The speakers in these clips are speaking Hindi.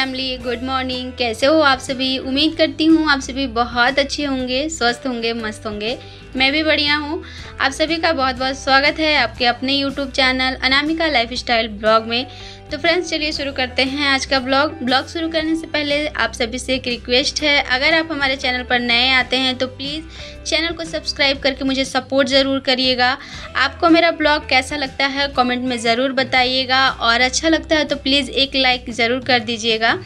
Family, good morning. कैसे हो आप सभी? उम्मीद करती हूँ आप सभी बहुत अच्छे होंगे, स्वस्थ होंगे, मस्त होंगे। मैं भी बढ़िया हूँ। आप सभी का बहुत बहुत स्वागत है आपके अपने YouTube channel Anamika lifestyle blog में। तो फ्रेंड्स, चलिए शुरू करते हैं आज का ब्लॉग शुरू करने से पहले आप सभी से एक रिक्वेस्ट है, अगर आप हमारे चैनल पर नए आते हैं तो प्लीज़ चैनल को सब्सक्राइब करके मुझे सपोर्ट ज़रूर करिएगा। आपको मेरा ब्लॉग कैसा लगता है कमेंट में ज़रूर बताइएगा, और अच्छा लगता है तो प्लीज़ एक लाइक ज़रूर कर दीजिएगा।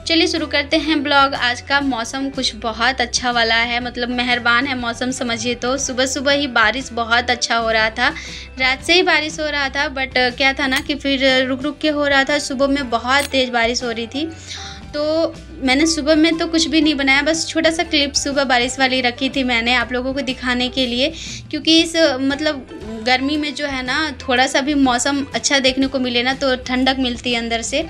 चलिए शुरू करते हैं ब्लॉग। आज का मौसम कुछ बहुत अच्छा वाला है, मतलब मेहरबान है मौसम समझिए। तो सुबह सुबह ही बारिश बहुत अच्छा हो रहा था, रात से ही बारिश हो रहा था, बट क्या था ना कि फिर रुक रुक के हो रहा था। सुबह में बहुत तेज़ बारिश हो रही थी, तो मैंने सुबह में तो कुछ भी नहीं बनाया, बस छोटा सा क्लिप सुबह बारिश वाली रखी थी मैंने आप लोगों को दिखाने के लिए, क्योंकि इस मतलब गर्मी में जो है ना थोड़ा सा भी मौसम अच्छा देखने को मिले ना तो ठंडक मिलती है अंदर से।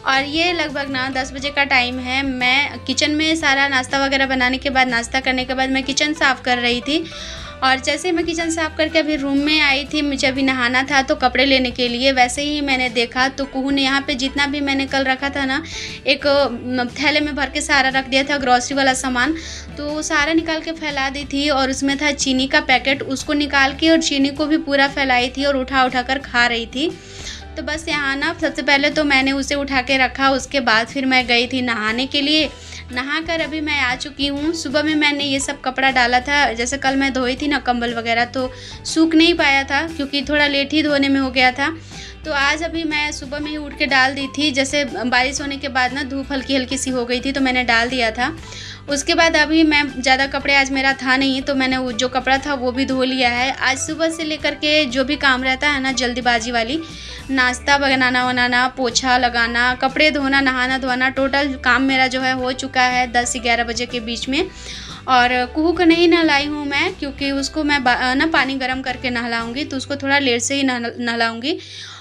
और ये लगभग ना 10 बजे का टाइम है। मैं किचन में सारा नाश्ता वगैरह बनाने के बाद, नाश्ता करने के बाद मैं किचन साफ़ कर रही थी, और जैसे ही मैं किचन साफ़ करके अभी रूम में आई थी, मुझे अभी नहाना था तो कपड़े लेने के लिए, वैसे ही मैंने देखा तो कुहू ने यहाँ पे जितना भी मैंने कल रखा था ना, एक थैले में भर के सारा रख दिया था ग्रॉसरी वाला सामान, तो सारा निकाल के फैला दी थी। और उसमें था चीनी का पैकेट, उसको निकाल के और चीनी को भी पूरा फैलाई थी और उठा उठा कर खा रही थी। तो बस यहाँ ना सबसे पहले तो मैंने उसे उठा के रखा, उसके बाद फिर मैं गई थी नहाने के लिए। नहाकर अभी मैं आ चुकी हूँ। सुबह में मैंने ये सब कपड़ा डाला था, जैसे कल मैं धोई थी ना कंबल वगैरह, तो सूख नहीं पाया था क्योंकि थोड़ा लेट ही धोने में हो गया था। तो आज अभी मैं सुबह में ही उठ के डाल दी थी, जैसे बारिश होने के बाद ना धूप हल्की हल्की सी हो गई थी तो मैंने डाल दिया था। उसके बाद अभी मैं ज़्यादा कपड़े आज मेरा था नहीं, तो मैंने वो जो कपड़ा था वो भी धो लिया है। आज सुबह से लेकर के जो भी काम रहता है ना जल्दीबाजी वाली, नाश्ता बनाना, पोछा लगाना, कपड़े धोना, नहाना धोना, टोटल काम मेरा जो है हो चुका है 10-11 बजे के बीच में। और कुहू को नहीं नहलाई हूँ मैं, क्योंकि उसको मैं ना पानी गर्म करके नहलाऊँगी, तो उसको थोड़ा लेट से ही नहलाऊँगी।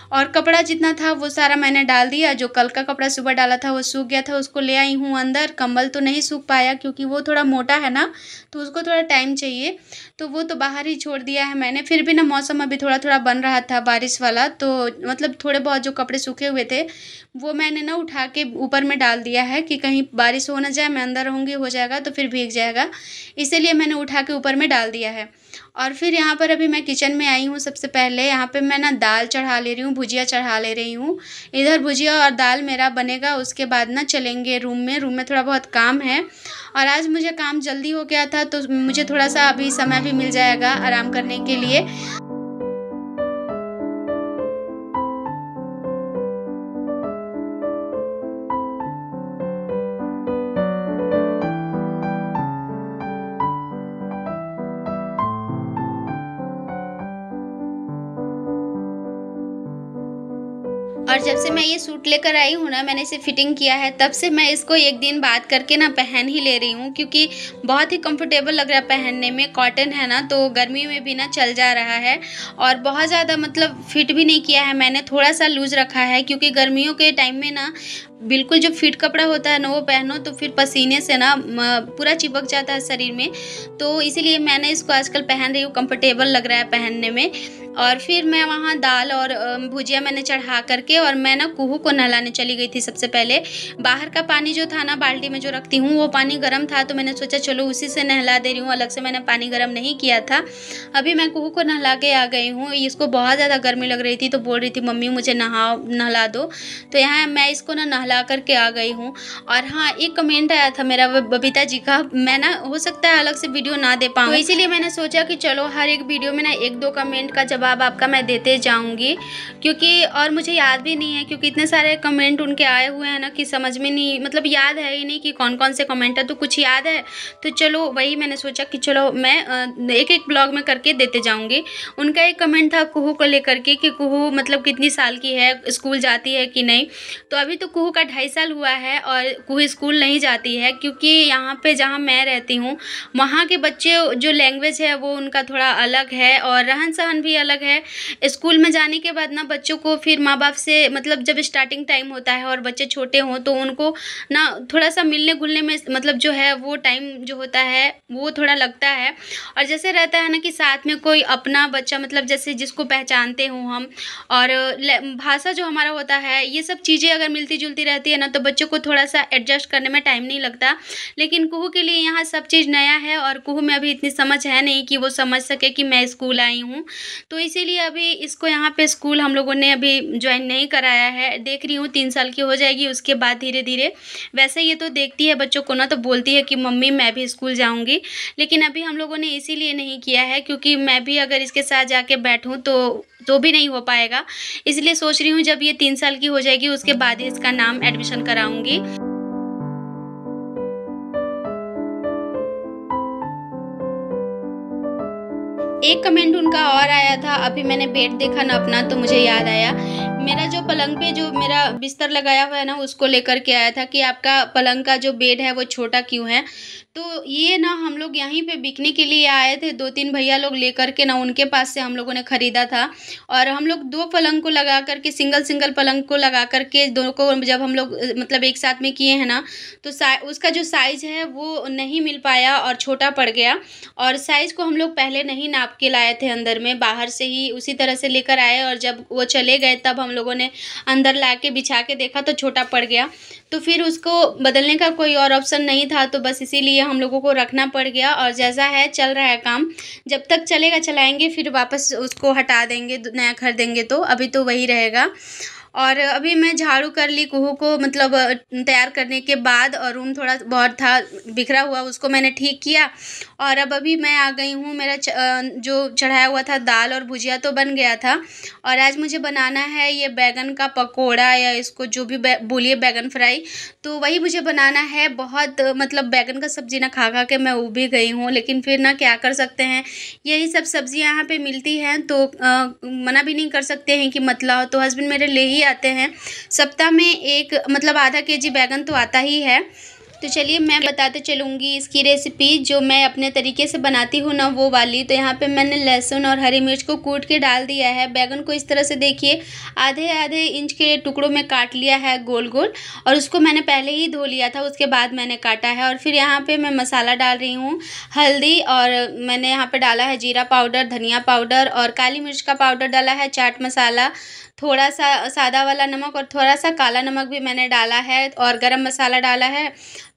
और कपड़ा जितना था वो सारा मैंने डाल दिया। जो कल का कपड़ा सुबह डाला था वो सूख गया था, उसको ले आई हूँ अंदर। कंबल तो नहीं सूख पाया क्योंकि वो थोड़ा मोटा है ना, तो उसको थोड़ा टाइम चाहिए, तो वो तो बाहर ही छोड़ दिया है मैंने। फिर भी ना मौसम अभी थोड़ा थोड़ा बन रहा था बारिश वाला, तो मतलब थोड़े बहुत जो कपड़े सूखे हुए थे वो मैंने ना उठा के ऊपर में डाल दिया है कि कहीं बारिश हो ना जाए, मैं अंदर रहूँगी हो जाएगा तो फिर भीग जाएगा, इसीलिए मैंने उठा के ऊपर में डाल दिया है। और फिर यहाँ पर अभी मैं किचन में आई हूँ। सबसे पहले यहाँ पे मैं ना दाल चढ़ा ले रही हूँ, भुजिया चढ़ा ले रही हूँ। इधर भुजिया और दाल मेरा बनेगा, उसके बाद ना चलेंगे रूम में थोड़ा बहुत काम है। और आज मुझे काम जल्दी हो गया था तो मुझे थोड़ा सा अभी समय भी मिल जाएगा आराम करने के लिए। और जब से मैं ये सूट लेकर आई हूँ ना, मैंने इसे फिटिंग किया है, तब से मैं इसको एक दिन बाद करके ना पहन ही ले रही हूँ, क्योंकि बहुत ही कंफर्टेबल लग रहा है पहनने में। कॉटन है ना, तो गर्मी में भी ना चल जा रहा है। और बहुत ज़्यादा मतलब फिट भी नहीं किया है मैंने, थोड़ा सा लूज़ रखा है, क्योंकि गर्मियों के टाइम में ना बिल्कुल जो फिट कपड़ा होता है ना वो पहनो तो फिर पसीने से ना पूरा चिपक जाता है शरीर में, तो इसीलिए मैंने इसको आजकल पहन रही हूँ, कंफर्टेबल लग रहा है पहनने में। और फिर मैं वहाँ दाल और भुजिया मैंने चढ़ा करके, और मैं ना कुहू को नहलाने चली गई थी। सबसे पहले बाहर का पानी जो था ना बाल्टी में जो रखती हूँ वो पानी गर्म था, तो मैंने सोचा चलो उसी से नहला दे रही हूँ, अलग से मैंने पानी गर्म नहीं किया था। अभी मैं कुहू को नहला के आ गई हूँ। इसको बहुत ज़्यादा गर्मी लग रही थी तो बोल रही थी मम्मी मुझे नहला दो, तो यहाँ मैं इसको ना नहला करके आ गई हूँ। और हाँ, एक कमेंट आया था मेरा बबीता जी का, मैं ना हो सकता है अलग से वीडियो ना दे पाऊँ, तो इसीलिए मैंने सोचा कि चलो हर एक वीडियो में ना 1-2 कमेंट का जवाब आपका मैं देते जाऊँगी, क्योंकि और मुझे याद भी नहीं है, क्योंकि इतने सारे कमेंट उनके आए हुए हैं ना कि समझ में नहीं, मतलब याद है ही नहीं कि कौन कौन से कमेंट है, तो कुछ याद है तो चलो वही मैंने सोचा कि चलो मैं एक एक ब्लॉग में करके देते जाऊँगी। उनका एक कमेंट था कुहू को लेकर के कि कुहू मतलब कितनी साल की है, स्कूल जाती है कि नहीं। तो अभी तो कुहू का 2.5 साल हुआ है और कुहू स्कूल नहीं जाती है, क्योंकि यहाँ पे जहाँ मैं रहती हूँ वहाँ के बच्चे जो लैंग्वेज है वो उनका थोड़ा अलग है और रहन सहन भी अलग अलग है। स्कूल में जाने के बाद ना बच्चों को फिर माँ बाप से मतलब जब स्टार्टिंग टाइम होता है और बच्चे छोटे हों तो उनको ना थोड़ा-सा मिलने-घुलने में मतलब जो है वो टाइम जो होता है वो थोड़ा लगता है। और जैसे रहता है ना कि साथ में कोई अपना बच्चा मतलब जैसे जिसको पहचानते हों हम और भाषा जो हमारा होता है, ये सब चीज़ें अगर मिलती-जुलती रहती है ना तो बच्चों को थोड़ा-सा एडजस्ट करने में टाइम नहीं लगता। लेकिन कुहू के लिए यहाँ सब चीज़ नया है और कुहू में अभी इतनी समझ है नहीं कि वो समझ सके कि मैं स्कूल आई हूँ। तो इसीलिए अभी इसको यहाँ पे स्कूल हम लोगों ने अभी जॉइन नहीं कराया है। देख रही हूँ 3 साल की हो जाएगी उसके बाद धीरे-धीरे। वैसे ये तो देखती है बच्चों को ना तो बोलती है कि मम्मी मैं भी स्कूल जाऊँगी। लेकिन अभी हम लोगों ने इसीलिए नहीं किया है क्योंकि मैं भी अगर इसके साथ जाके बैठूँ तो भी नहीं हो पाएगा। इसलिए सोच रही हूँ जब ये 3 साल की हो जाएगी उसके बाद ही इसका नाम एडमिशन कराऊँगी। एक कमेंट उनका और आया था, अभी मैंने बेड देखा ना अपना तो मुझे याद आया। मेरा जो पलंग पे जो मेरा बिस्तर लगाया हुआ है ना उसको लेकर के आया था कि आपका पलंग का जो बेड है वो छोटा क्यों है? तो ये ना हम लोग यहीं पे बिकने के लिए आए थे, 2-3 भैया लोग लेकर के ना उनके पास से हम लोगों ने खरीदा था। और हम लोग 2 पलंग को लगा कर के सिंगल पलंग को लगा कर के दोनों को जब हम लोग मतलब एक साथ में किए हैं ना तो उसका जो साइज़ है वो नहीं मिल पाया और छोटा पड़ गया। और साइज़ को हम लोग पहले नहीं नाप के लाए थे अंदर में, बाहर से ही उसी तरह से लेकर आए और जब वो चले गए तब हम लोगों ने अंदर ला के बिछा के देखा तो छोटा पड़ गया। तो फिर उसको बदलने का कोई और ऑप्शन नहीं था तो बस इसीलिए हम लोगों को रखना पड़ गया और जैसा है चल रहा है काम। जब तक चलेगा चलाएँगे फिर वापस उसको हटा देंगे, नया खरीदेंगे तो अभी तो वही रहेगा। और अभी मैं झाड़ू कर ली कुहू को मतलब तैयार करने के बाद और रूम थोड़ा बहुत था बिखरा हुआ उसको मैंने ठीक किया। और अब अभी मैं आ गई हूँ, मेरा जो चढ़ाया हुआ था दाल और भुजिया तो बन गया था। और आज मुझे बनाना है ये बैंगन का पकोड़ा या इसको जो भी बोलिए बैंगन फ्राई, तो वही मुझे बनाना है। बहुत मतलब बैंगन का सब्ज़ी ना खा खा के मैं ऊब भी गई हूँ, लेकिन फिर ना क्या कर सकते हैं, यही सब सब्ज़ियाँ यहाँ पे मिलती हैं तो मना भी नहीं कर सकते हैं कि मत लाओ। तो हस्बैंड मेरे ले ही आते हैं, सप्ताह में एक मतलब आधा केजी बैंगन तो आता ही है। तो चलिए मैं बताते चलूँगी इसकी रेसिपी जो मैं अपने तरीके से बनाती हूँ ना वो वाली। तो यहाँ पे मैंने लहसुन और हरी मिर्च को कूट के डाल दिया है। बैंगन को इस तरह से देखिए आधे आधे इंच के टुकड़ों में काट लिया है गोल गोल, और उसको मैंने पहले ही धो लिया था, उसके बाद मैंने काटा है। और फिर यहाँ पे मैं मसाला डाल रही हूँ, हल्दी, और मैंने यहाँ पे डाला है जीरा पाउडर, धनिया पाउडर और काली मिर्च का पाउडर डाला है, चाट मसाला, थोड़ा सा सादा वाला नमक और थोड़ा सा काला नमक भी मैंने डाला है, और गरम मसाला डाला है।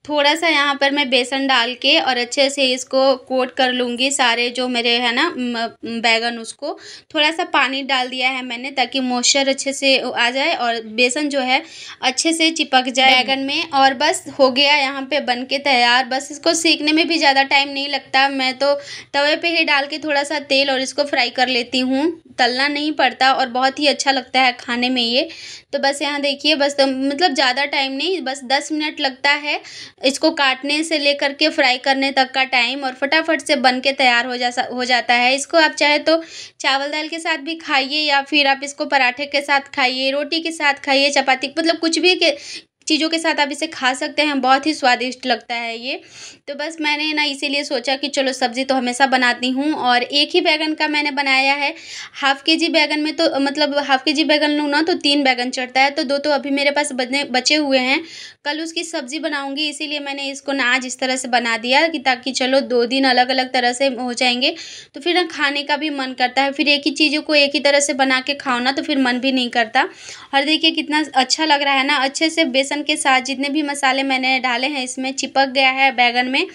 थोड़ा सा यहाँ पर मैं बेसन डाल के और अच्छे से इसको कोट कर लूँगी सारे जो मेरे है ना बैंगन, उसको थोड़ा सा पानी डाल दिया है मैंने ताकि मॉइस्चर अच्छे से आ जाए और बेसन जो है अच्छे से चिपक जाए बैंगन में। और बस हो गया यहाँ पे बन के तैयार। बस इसको सेकने में भी ज़्यादा टाइम नहीं लगता, मैं तो तवे पे ही डाल के थोड़ा सा तेल और इसको फ्राई कर लेती हूँ, तलना नहीं पड़ता और बहुत ही अच्छा लगता है खाने में ये। तो बस यहाँ देखिए बस मतलब ज़्यादा टाइम नहीं, बस 10 मिनट लगता है इसको काटने से लेकर के फ्राई करने तक का टाइम, और फटाफट से बन के तैयार हो जाता है। इसको आप चाहे तो चावल दाल के साथ भी खाइए या फिर आप इसको पराठे के साथ खाइए, रोटी के साथ खाइए, चपाती मतलब कुछ भी के चीज़ों के साथ आप इसे खा सकते हैं, बहुत ही स्वादिष्ट लगता है ये। तो बस मैंने ना इसीलिए सोचा कि चलो सब्ज़ी तो हमेशा बनाती हूँ, और एक ही बैंगन का मैंने बनाया है। हाफ़ केजी बैंगन में तो मतलब हाफ़ केजी बैंगन लूँ ना तो 3 बैंगन चढ़ता है, तो 2 तो अभी मेरे पास बचे हुए हैं। कल उसकी सब्ज़ी बनाऊँगी, इसीलिए मैंने इसको ना आज इस तरह से बना दिया कि ताकि चलो 2 दिन अलग-अलग तरह से हो जाएँगे, तो फिर ना खाने का भी मन करता है। फिर एक ही चीज़ों को एक ही तरह से बना के खाओ ना तो फिर मन भी नहीं करता। और देखिए कितना अच्छा लग रहा है ना, अच्छे से बेसन के साथ जितने भी मसाले मैंने डाले हैं इसमें चिपक गया है बैंगन में,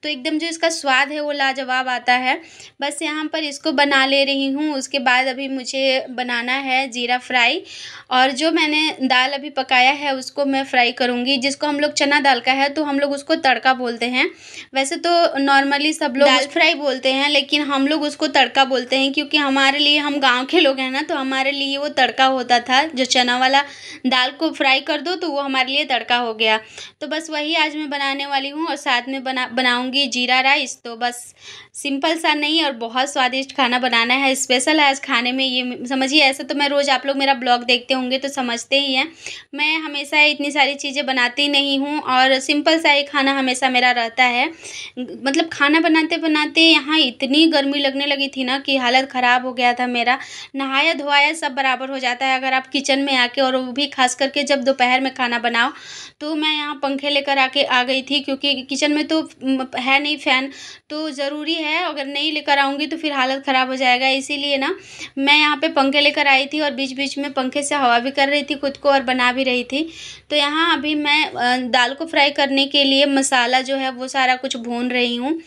तो एकदम जो इसका स्वाद है वो लाजवाब आता है। बस यहाँ पर इसको बना ले रही हूँ। उसके बाद अभी मुझे बनाना है जीरा फ्राई, और जो मैंने दाल अभी पकाया है उसको मैं फ्राई करूँगी, जिसको हम लोग चना दाल का है तो हम लोग उसको तड़का बोलते हैं। वैसे तो नॉर्मली सब लोग दाल फ्राई बोलते हैं, लेकिन हम लोग उसको तड़का बोलते हैं क्योंकि हमारे लिए, हम गाँव के लोग हैं ना, तो हमारे लिए वो तड़का होता था। जो चना वाला दाल को फ्राई कर दो तो वो हमारे लिए तड़का हो गया। तो बस वही आज मैं बनाने वाली हूँ और साथ में बनाऊँगी बनाऊंगी जीरा राइस। तो बस सिंपल सा नहीं और बहुत स्वादिष्ट खाना बनाना है, स्पेशल है आज खाने में। ये समझिए, ऐसा तो मैं रोज़, आप लोग मेरा ब्लॉग देखते होंगे तो समझते ही हैं, मैं हमेशा इतनी सारी चीज़ें बनाती नहीं हूँ और सिंपल सा ही खाना हमेशा मेरा रहता है। मतलब खाना बनाते बनाते यहाँ इतनी गर्मी लगने लगी थी ना कि हालत ख़राब हो गया था मेरा। नहाया धोया सब बराबर हो जाता है अगर आप किचन में आके, और वो भी खास करके जब दोपहर में खाना बनाओ। तो मैं यहाँ पंखे लेकर आके आ गई थी, क्योंकि किचन में तो है नहीं फ़ैन, तो ज़रूरी है, अगर नहीं लेकर आऊँगी तो फिर हालत ख़राब हो जाएगा। इसीलिए ना मैं यहाँ पे पंखे लेकर आई थी और बीच बीच में पंखे से हवा भी कर रही थी खुद को और बना भी रही थी। तो यहाँ अभी मैं दाल को फ्राई करने के लिए मसाला जो है वो सारा कुछ भून रही हूँ।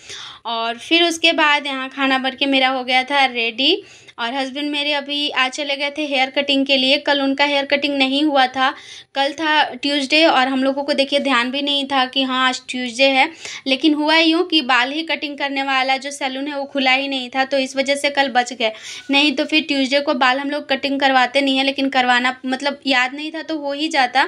और फिर उसके बाद यहाँ खाना बन के मेरा हो गया था रेडी। और हस्बैंड मेरे अभी आज चले गए थे हेयर कटिंग के लिए। कल उनका हेयर कटिंग नहीं हुआ था, कल था ट्यूसडे, और हम लोगों को देखिए ध्यान भी नहीं था कि हाँ आज ट्यूसडे है। लेकिन हुआ यूँ कि बाल ही कटिंग करने वाला जो सैलून है वो खुला ही नहीं था, तो इस वजह से कल बच गए। नहीं तो फिर ट्यूसडे को बाल हम लोग कटिंग करवाते नहीं हैं, लेकिन करवाना मतलब याद नहीं था तो हो ही जाता।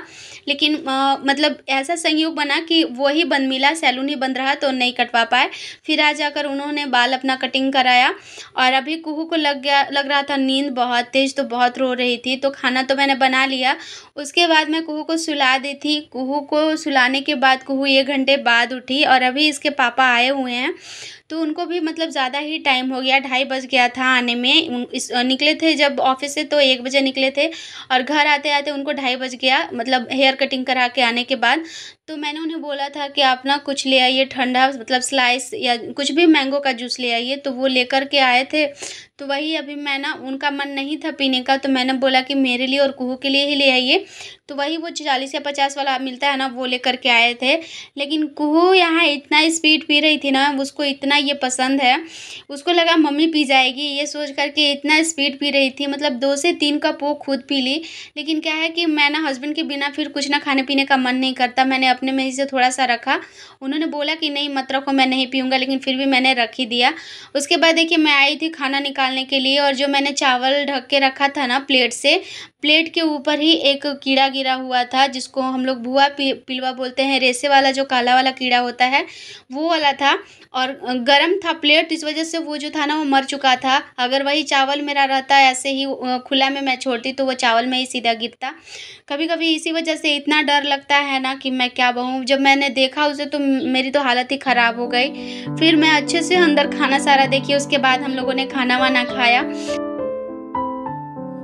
लेकिन मतलब ऐसा संयोग बना कि वही बंद मिला, सैलून ही बंद रहा तो नहीं कटवा पाए। फिर आज जाकर उन्होंने बाल अपना कटिंग कराया। और अभी कुहू को लग रहा था नींद बहुत तेज़, तो बहुत रो रही थी। तो खाना तो मैंने बना लिया, उसके बाद मैं कुहू को सुला दी थी। कुहू को सुलाने के बाद कुहू 1 घंटे बाद उठी और अभी इसके पापा आए हुए हैं, तो उनको भी मतलब ज़्यादा ही टाइम हो गया, 2:30 बज गया था आने में। निकले थे जब ऑफिस से तो 1 बजे निकले थे और घर आते आते उनको 2:30 बज गया, मतलब हेयर कटिंग करा के आने के बाद। तो मैंने उन्हें बोला था कि आप ना कुछ ले आइए ठंडा, मतलब स्लाइस या कुछ भी, मैंगो का जूस ले आइए, तो वो लेकर के आए थे। तो वही अभी मैं ना, उनका मन नहीं था पीने का, तो मैंने बोला कि मेरे लिए और कुहू के लिए ही ले आइए। तो वही वो 40 या 50 वाला मिलता है ना, वो लेकर के आए थे। लेकिन कुहू यहाँ इतना स्पीड पी रही थी ना, उसको इतना ये पसंद है, उसको लगा मम्मी पी जाएगी, ये सोच करके इतना स्पीड पी रही थी। मतलब 2 से 3 कप वो खुद पी ली। लेकिन क्या है कि मैं ना हस्बैंड के बिना फिर कुछ ना खाने पीने का मन नहीं करता, मैंने अपने में ही से थोड़ा सा रखा। उन्होंने बोला कि नहीं मत रखो, मैं नहीं पीऊँगा, लेकिन फिर भी मैंने रख ही दिया। उसके बाद देखिए मैं आई थी खाना निकालने के लिए, और जो मैंने चावल ढक के रखा था ना प्लेट से, प्लेट के ऊपर ही एक कीड़ा गिरा हुआ था, जिसको हम लोग भुआ पिलवा बोलते हैं, रेसे वाला जो काला वाला कीड़ा होता है वो वाला था। और गरम था प्लेट, इस वजह से वो जो था ना वो मर चुका था। अगर वही चावल मेरा रहता ऐसे ही खुला में मैं छोड़ती तो वो चावल में ही सीधा गिरता। कभी कभी इसी वजह से इतना डर लगता है ना कि मैं क्या कहूँ। जब मैंने देखा उसे तो मेरी तो हालत ही ख़राब हो गई। फिर मैं अच्छे से अंदर खाना सारा देखी, उसके बाद हम लोगों ने खाना वाना खाया।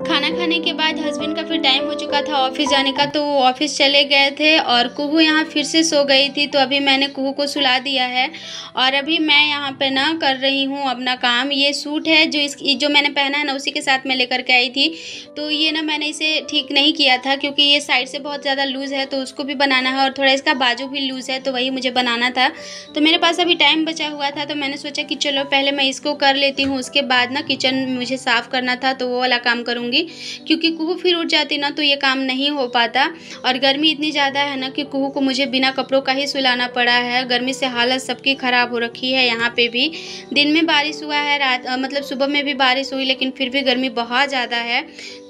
खाना खाने के बाद हस्बैंड का फिर टाइम हो चुका था ऑफिस जाने का, तो वो ऑफिस चले गए थे और कुहू यहाँ फिर से सो गई थी। तो अभी मैंने कुहू को सुला दिया है और अभी मैं यहाँ पे ना कर रही हूँ अपना काम। ये सूट है जो मैंने पहना है ना, उसी के साथ मैं लेकर के आई थी। तो ये ना मैंने इसे ठीक नहीं किया था, क्योंकि ये साइड से बहुत ज़्यादा लूज़ है, तो उसको भी बनाना है, और थोड़ा इसका बाजू भी लूज़ है, तो वही मुझे बनाना था। तो मेरे पास अभी टाइम बचा हुआ था, तो मैंने सोचा कि चलो पहले मैं इसको कर लेती हूँ, उसके बाद ना किचन मुझे साफ़ करना था तो वो वाला काम करूँगी। क्योंकि कुहू फिर उठ जाती ना तो ये काम नहीं हो पाता। और गर्मी इतनी ज़्यादा है ना कि कुहू को मुझे बिना कपड़ों का ही सुलाना पड़ा है। गर्मी से हालत सबकी ख़राब हो रखी है। यहाँ पे भी दिन में बारिश हुआ है, रात मतलब सुबह में भी बारिश हुई, लेकिन फिर भी गर्मी बहुत ज़्यादा है।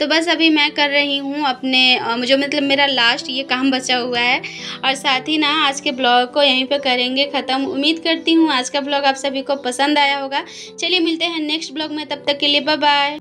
तो बस अभी मैं कर रही हूँ अपने जो मतलब मेरा लास्ट ये काम बचा हुआ है। और साथ ही ना आज के ब्लॉग को यहीं पर करेंगे ख़त्म। उम्मीद करती हूँ आज का ब्लॉग आप सभी को पसंद आया होगा। चलिए मिलते हैं नेक्स्ट ब्लॉग में, तब तक के लिए बाय बाय।